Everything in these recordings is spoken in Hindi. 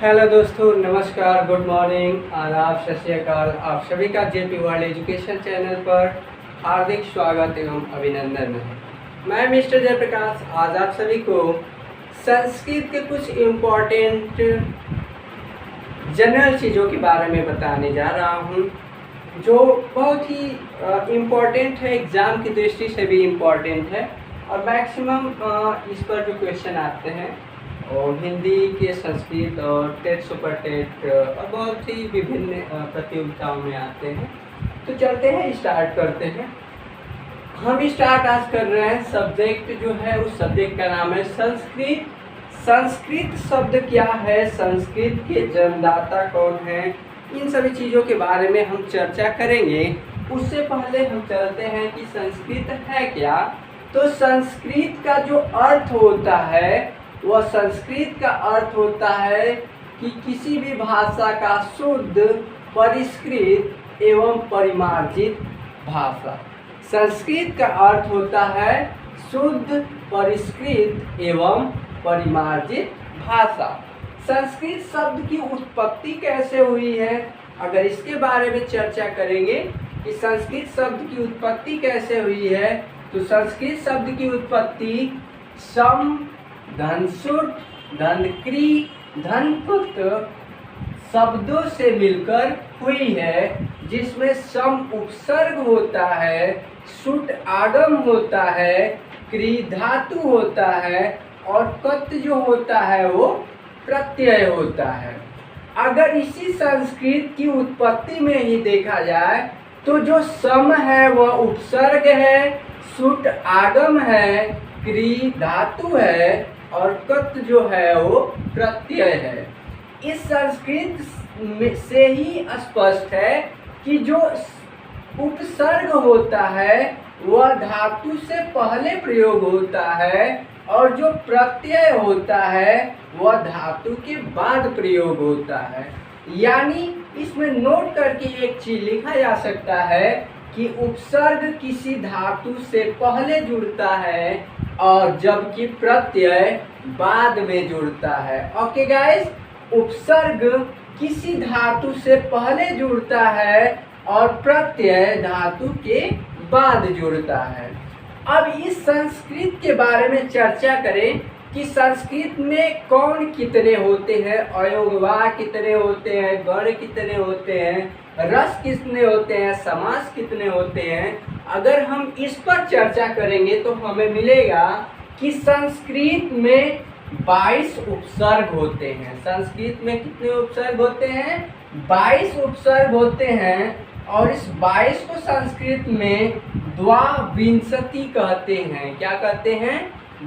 हेलो दोस्तों, नमस्कार, गुड मॉर्निंग, आदाब, सत श्री अकाल। आप सभी का जेपी वर्ल्ड एजुकेशन चैनल पर हार्दिक स्वागत एवं अभिनंदन है। मैं मिस्टर जयप्रकाश आज आप सभी को संस्कृत के कुछ इम्पोर्टेंट जनरल चीज़ों के बारे में बताने जा रहा हूँ, जो बहुत ही इम्पोर्टेंट है, एग्ज़ाम की दृष्टि से भी इम्पोर्टेंट है और मैक्सिमम इस पर जो क्वेश्चन आते हैं और हिंदी के, संस्कृत और टेट, सुपर टेट और बहुत ही विभिन्न प्रतियोगिताओं में आते हैं। तो चलते हैं, स्टार्ट करते हैं। हम स्टार्ट आज कर रहे हैं। सब्जेक्ट जो है उस सब्जेक्ट का नाम है संस्कृत। संस्कृत शब्द क्या है, संस्कृत के जन्मदाता कौन है, इन सभी चीज़ों के बारे में हम चर्चा करेंगे। उससे पहले हम चलते हैं कि संस्कृत है क्या। तो संस्कृत का जो अर्थ होता है वह संस्कृत का अर्थ होता है कि किसी भी भाषा का शुद्ध, परिष्कृत एवं परिमार्जित भाषा। संस्कृत का अर्थ होता है शुद्ध, परिष्कृत एवं परिमार्जित भाषा। संस्कृत शब्द की उत्पत्ति कैसे हुई है, अगर इसके बारे में चर्चा करेंगे कि संस्कृत शब्द की उत्पत्ति कैसे हुई है, तो संस्कृत शब्द की उत्पत्ति सम, धनसुट, धनक्री, धनपुत शब्दों से मिलकर हुई है, जिसमें सम उपसर्ग होता है, सुट आगम होता है, क्री धातु होता है और कत जो होता है वो प्रत्यय होता है। अगर इसी संस्कृत की उत्पत्ति में ही देखा जाए तो जो सम है वह उपसर्ग है, सुट आगम है, क्री धातु है और कत जो है वो प्रत्यय है। इस संस्कृत से ही स्पष्ट है कि जो उपसर्ग होता है वह धातु से पहले प्रयोग होता है और जो प्रत्यय होता है वह धातु के बाद प्रयोग होता है। यानी इसमें नोट करके एक चीज लिखा जा सकता है कि उपसर्ग किसी धातु से पहले जुड़ता है और जबकि प्रत्यय बाद में जुड़ता है। ओके गाइस, उपसर्ग किसी धातु से पहले जुड़ता है और प्रत्यय धातु के बाद जुड़ता है। अब इस संस्कृत के बारे में चर्चा करें कि संस्कृत में कौन कितने होते हैं, अयोगवाह कितने होते हैं, गण कितने होते हैं, रस कितने होते हैं, समास कितने होते हैं। अगर हम इस पर चर्चा करेंगे तो हमें मिलेगा कि संस्कृत में 22 उपसर्ग होते हैं। संस्कृत में कितने उपसर्ग होते हैं? 22 उपसर्ग होते हैं और इस 22 को संस्कृत में द्वाविंशति कहते हैं। क्या कहते हैं?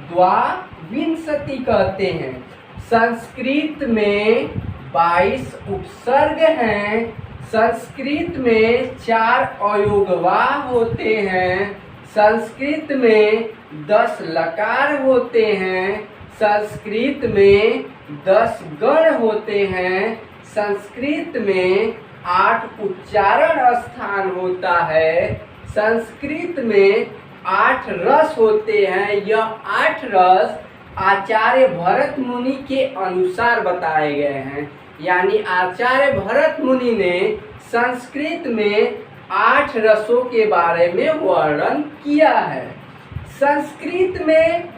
द्वाविंशति कहते हैं। संस्कृत में 22 उपसर्ग हैं। संस्कृत में 4 अयोगवाह होते हैं। संस्कृत में 10 लकार होते हैं। संस्कृत में 10 गण होते हैं। संस्कृत में 8 उच्चारण स्थान होता है। संस्कृत में 8 रस होते हैं। यह 8 रस आचार्य भरत मुनि के अनुसार बताए गए हैं। यानी आचार्य भरत मुनि ने संस्कृत में 8 रसों के बारे में वर्णन किया है। संस्कृत में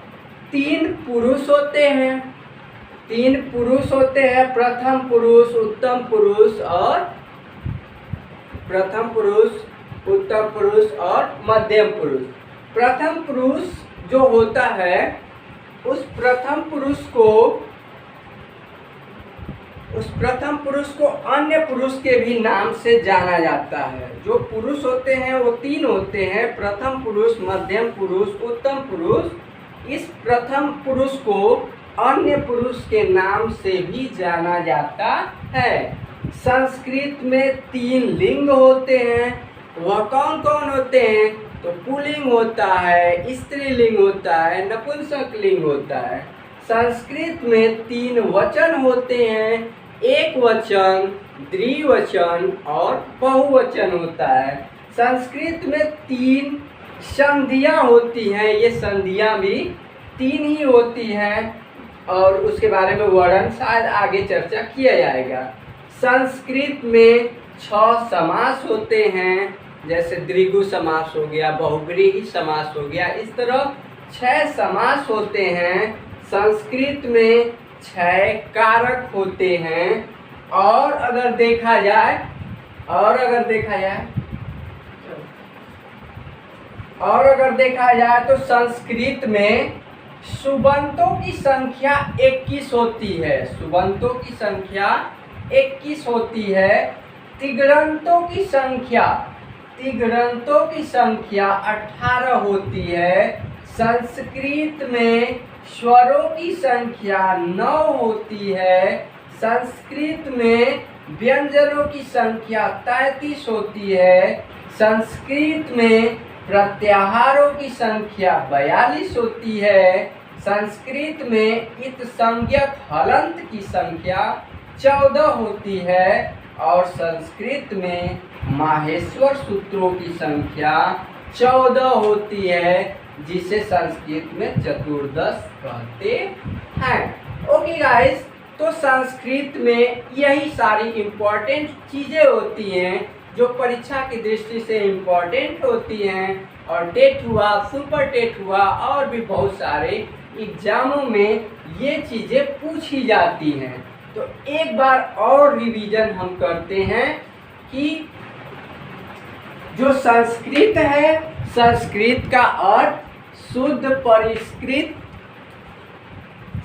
3 पुरुष होते हैं। 3 पुरुष होते हैं, प्रथम पुरुष, उत्तम पुरुष और मध्यम पुरुष। प्रथम पुरुष जो होता है उस प्रथम पुरुष को अन्य पुरुष के भी नाम से जाना जाता है। जो पुरुष होते हैं वो 3 होते हैं, प्रथम पुरुष, मध्यम पुरुष, उत्तम पुरुष। इस प्रथम पुरुष को अन्य पुरुष के नाम से भी जाना जाता है। संस्कृत में 3 लिंग होते हैं। वह कौन कौन होते हैं? तो पुल्लिंग होता है, स्त्रीलिंग होता है, नपुंसक लिंग होता है। संस्कृत में 3 वचन होते हैं, एक वचन, द्विवचन और बहुवचन होता है। संस्कृत में 3 संधियां होती हैं। ये संधियां भी 3 ही होती हैं। और उसके बारे में वर्णन शायद आगे चर्चा किया जाएगा। संस्कृत में 6 समास होते हैं, जैसे द्विगु समास हो गया, बहुव्रीहि समास हो गया, इस तरह 6 समास होते हैं। संस्कृत में 6 कारक होते हैं। और अगर देखा जाए तो संस्कृत में सुबंतों की संख्या 21 होती है। सुबंतों की संख्या 21 होती है। तिङरंतों की संख्या 18 होती है। संस्कृत में स्वरों की संख्या 9 होती है। संस्कृत में व्यंजनों की संख्या 33 होती है। संस्कृत में प्रत्याहारों की संख्या 42 होती है। संस्कृत में इत्संज्ञक हलंत की संख्या 14 होती है। और संस्कृत में माहेश्वर सूत्रों की संख्या 14 होती है, जिसे संस्कृत में चतुर्दश कहते हैं। ओके गाइस, तो संस्कृत में यही सारी इम्पोर्टेंट चीज़ें होती हैं जो परीक्षा की दृष्टि से इम्पोर्टेंट होती हैं। और टेट हुआ, सुपर टेट हुआ, और भी बहुत सारे एग्जामों में ये चीज़ें पूछी जाती हैं। तो एक बार और रिवीजन हम करते हैं कि जो संस्कृत है, संस्कृत का अर्थ शुद्ध परिष्कृत,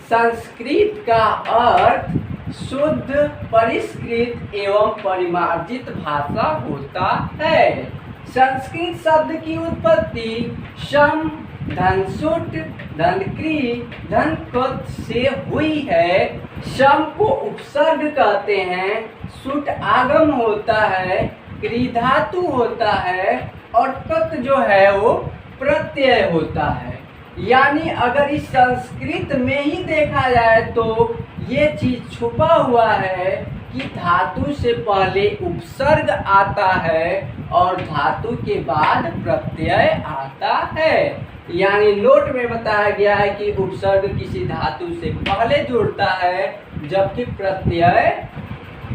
संस्कृत का अर्थ शुद्ध परिष्कृत एवं परिमार्जित भाषा होता है। संस्कृत शब्द की उत्पत्ति सम, धनसुट, धनक्री, धनकृत से हुई है। सम को उपसर्ग कहते हैं, सुट आगम होता है, क्री धातु होता है, और कृत जो है वो प्रत्यय होता है। यानी अगर इस संस्कृत में ही देखा जाए तो ये चीज छुपा हुआ है कि धातु से पहले उपसर्ग आता है और धातु के बाद प्रत्यय आता है। यानी नोट में बताया गया है कि उपसर्ग किसी धातु से पहले जुड़ता है, जबकि प्रत्यय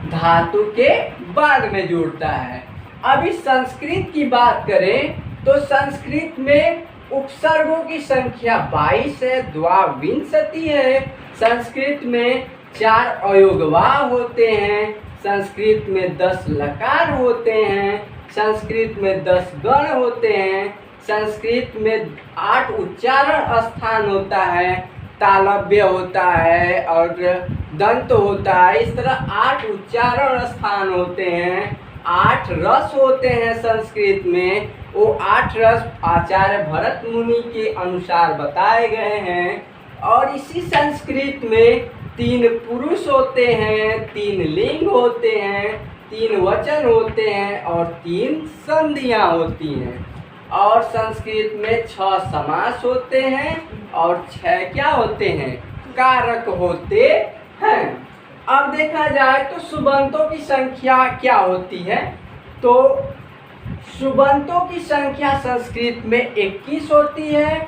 धातु के बाद में जुड़ता है। अब इस संस्कृत की बात करें तो संस्कृत में उपसर्गों की संख्या 22 है, द्वाविंशति है। संस्कृत में 4 अयोगवाह होते हैं। संस्कृत में 10 लकार होते हैं। संस्कृत में 10 गण होते हैं। संस्कृत में 8 उच्चारण स्थान होता है, तालव्य होता है और दंत होता है। इस तरह 8 उच्चारण स्थान होते हैं। 8 रस होते हैं संस्कृत में। वो 8 रस आचार्य भरत मुनि के अनुसार बताए गए हैं। और इसी संस्कृत में 3 पुरुष होते हैं, 3 लिंग होते हैं, 3 वचन होते हैं और 3 संधियां होती हैं। और संस्कृत में 6 समास होते हैं और 6 क्या होते हैं, कारक होते हैं। अब देखा जाए तो सुबंतों की संख्या क्या होती है, तो सुबंतों की संख्या संस्कृत में 21 होती है।